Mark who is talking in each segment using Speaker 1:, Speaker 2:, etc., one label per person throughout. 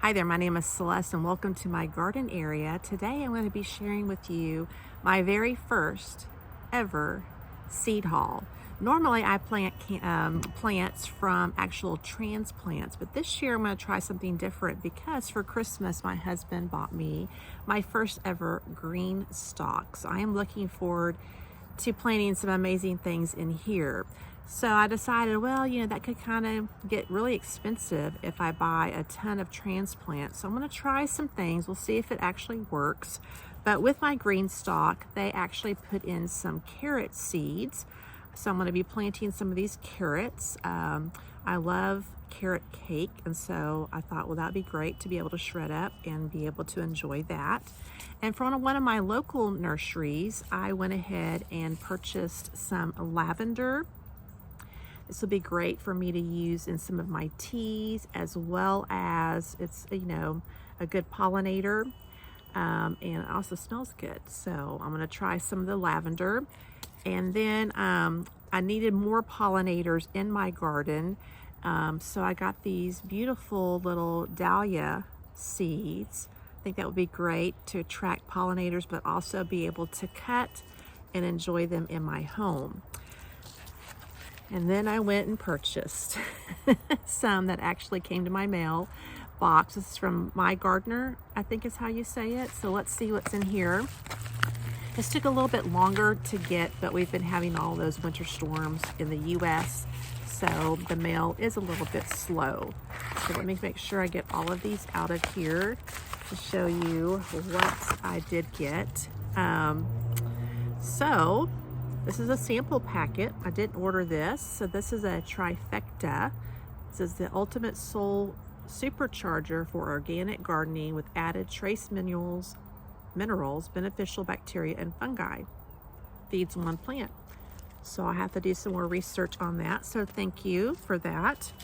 Speaker 1: Hi there, my name is Celeste and welcome to my garden area. Today I'm going to be sharing with you my very first ever seed haul. Normally I plant plants from actual transplants, but this year I'm going to try something different because for Christmas my husband bought me my first ever Greenstalk. So I am looking forward to planting some amazing things in here. So I decided, well, that could kind of get really expensive if I buy a ton of transplants. So I'm going to try some things. We'll see if it actually works. But with my Greenstalk, they actually put in some carrot seeds. So I'm going to be planting some of these carrots. I love carrot cake, and so I thought, well, that'd be great to be able to shred up and be able to enjoy that. And from one of my local nurseries, I went ahead and purchased some lavender. This will be great for me to use in some of my teas, as well as it's, a good pollinator, and it also smells good. So I'm going to try some of the lavender. And then I needed more pollinators in my garden. So I got these beautiful little dahlia seeds. I think that would be great to attract pollinators, but also be able to cut and enjoy them in my home. And then I went and purchased some that actually came to my mail box. This is from MIgardener, I think is how you say it. So let's see what's in here. This took a little bit longer to get, but we've been having all those winter storms in the US, so the mail is a little bit slow. So let me make sure I get all of these out of here to show you what I did get. So this is a sample packet. I didn't order this. So this is a trifecta. This is the ultimate soul supercharger for organic gardening with added trace minerals, beneficial bacteria, and fungi. Feeds one plant. So I have to do some more research on that. So thank you for that.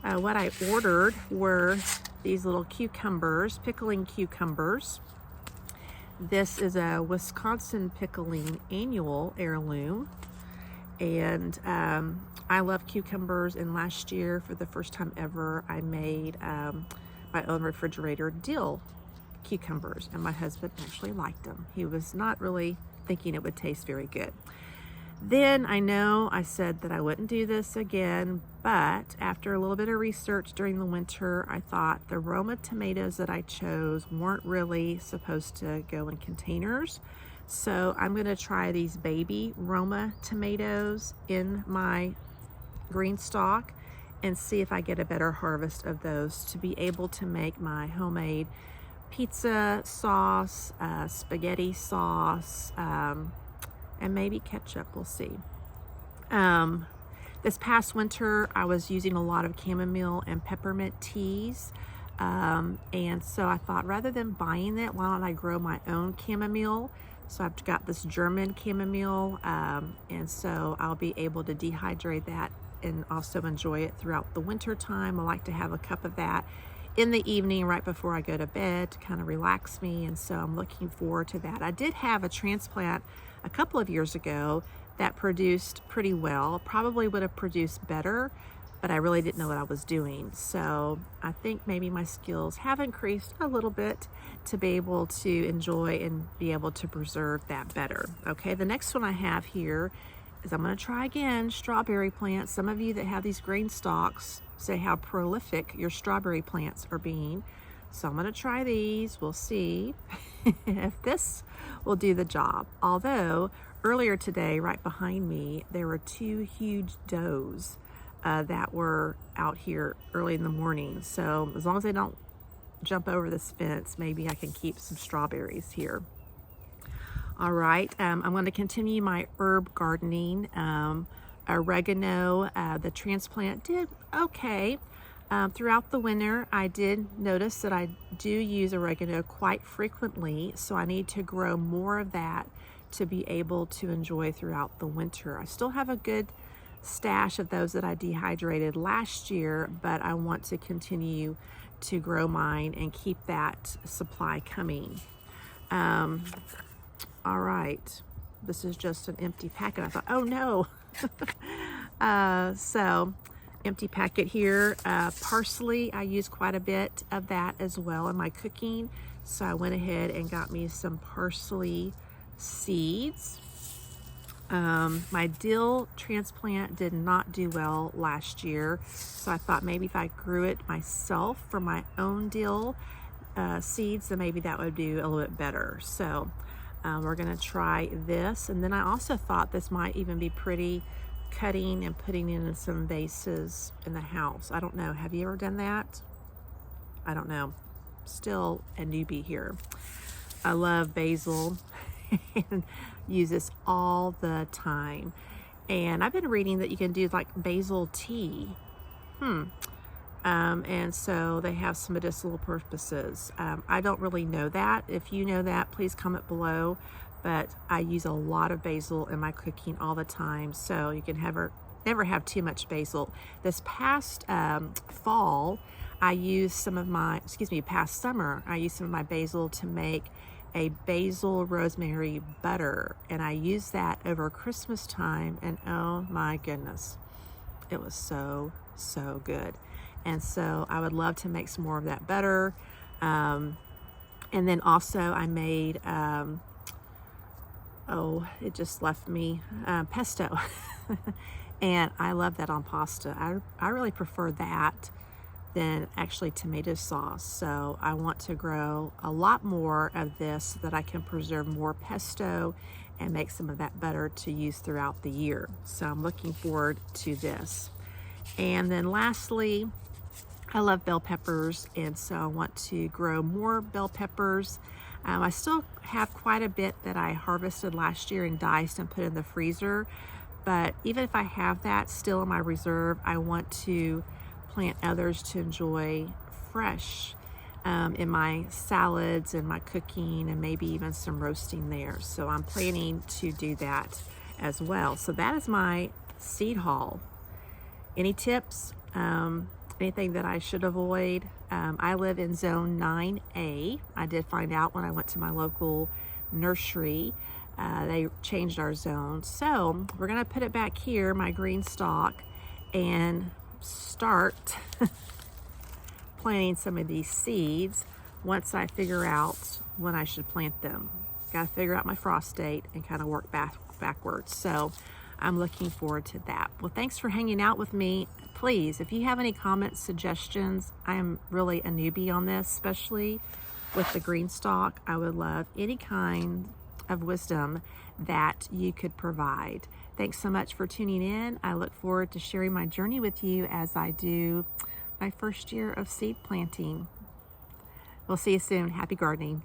Speaker 1: What I ordered were these little cucumbers, pickling cucumbers. This is a Wisconsin pickling annual heirloom. And I love cucumbers. And last year, for the first time ever, I made my own refrigerator dill cucumbers, and my husband actually liked them. He was not really thinking it would taste very good. Then I know I said that I wouldn't do this again, but after a little bit of research during the winter, I thought the Roma tomatoes that I chose weren't really supposed to go in containers. So I'm going to try these baby Roma tomatoes in my Greenstalk and see if I get a better harvest of those to be able to make my homemade pizza sauce, spaghetti sauce, and maybe ketchup. We'll see. This past winter, I was using a lot of chamomile and peppermint teas. And so I thought, rather than buying it, why don't I grow my own chamomile? So I've got this German chamomile, and so I'll be able to dehydrate that and also enjoy it throughout the winter time. I like to have a cup of that in the evening right before I go to bed to kind of relax me, and so I'm looking forward to that. I did have a transplant a couple of years ago that produced pretty well. Probably would have produced better, but I really didn't know what I was doing. So I think maybe my skills have increased a little bit to be able to enjoy and be able to preserve that better. Okay, the next one I have here is I'm going to try again strawberry plants. Some of you that have these Greenstalks say how prolific your strawberry plants are being. So I'm going to try these. We'll see if this will do the job. Although earlier today, right behind me, there were two huge does that were out here early in the morning. So as long as they don't jump over this fence, maybe I can keep some strawberries here. All right, I'm going to continue my herb gardening. Oregano, the transplant did okay. Throughout the winter, I did notice that I do use oregano quite frequently, so I need to grow more of that to be able to enjoy throughout the winter. I still have a good stash of those that I dehydrated last year, but I want to continue to grow mine and keep that supply coming. All right, this is just an empty packet. I thought, oh no. So empty packet here. Parsley, I use quite a bit of that as well in my cooking. So I went ahead and got me some parsley seeds. My dill transplant did not do well last year, so I thought maybe if I grew it myself from my own dill seeds, then maybe that would do a little bit better. So we're gonna try this, and then I also thought this might even be pretty cutting and putting it in some vases in the house. I don't know, have you ever done that? I don't know, still a newbie here. I love basil and use this all the time. And I've been reading that you can do like basil tea. And so they have some medicinal purposes. I don't really know that. If you know that, please comment below. But I use a lot of basil in my cooking all the time, so you can never have too much basil. This past fall, I used some of my, past summer, I used some of my basil to make a basil rosemary butter, and I used that over Christmas time, and oh my goodness, it was so good. And so I would love to make some more of that butter. And then also I made it just left me pesto. And I love that on pasta. I really prefer that than actually tomato sauce. So I want to grow a lot more of this so that I can preserve more pesto and make some of that butter to use throughout the year. So I'm looking forward to this. And then lastly, I love bell peppers, and so I want to grow more bell peppers. I still have quite a bit that I harvested last year and diced and put in the freezer, but even if I have that still in my reserve, I want to plant others to enjoy fresh in my salads and my cooking, and maybe even some roasting there. So I'm planning to do that as well. So that is my seed haul. Any tips? Anything that I should avoid? I live in zone 9A. I did find out when I went to my local nursery. They changed our zone. So we're gonna put it back here, my Greenstalk, and start planting some of these seeds once I figure out when I should plant them. Gotta figure out my frost date and kind of work backwards. So I'm looking forward to that. Well, thanks for hanging out with me. Please, if you have any comments, suggestions, I am really a newbie on this, especially with the Greenstalk. I would love any kind of wisdom that you could provide. Thanks so much for tuning in. I look forward to sharing my journey with you as I do my first year of seed planting. We'll see you soon. Happy gardening.